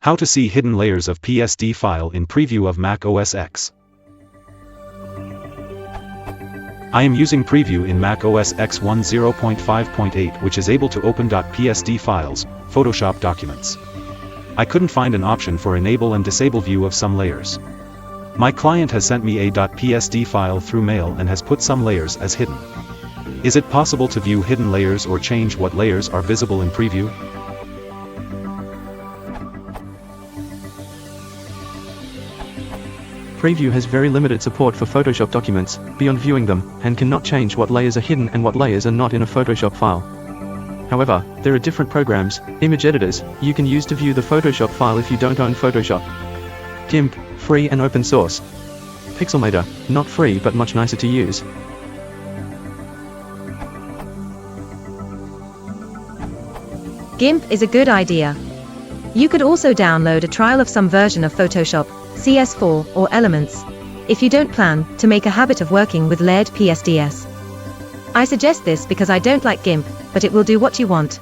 How to see hidden layers of PSD file in preview of Mac OS X. I am using preview in Mac OS X 10.5.8, which is able to open .psd files, Photoshop documents. I couldn't find an option for enable and disable view of some layers. My client has sent me a .psd file through mail and has put some layers as hidden. Is it possible to view hidden layers or change what layers are visible in preview? Preview has very limited support for Photoshop documents, beyond viewing them, and cannot change what layers are hidden and what layers are not in a Photoshop file. However, there are different programs, image editors, you can use to view the Photoshop file if you don't own Photoshop. GIMP, free and open source. Pixelmator, not free but much nicer to use. GIMP is a good idea. You could also download a trial of some version of Photoshop, CS4, or Elements, if you don't plan to make a habit of working with layered PSDs. I suggest this because I don't like GIMP, but it will do what you want.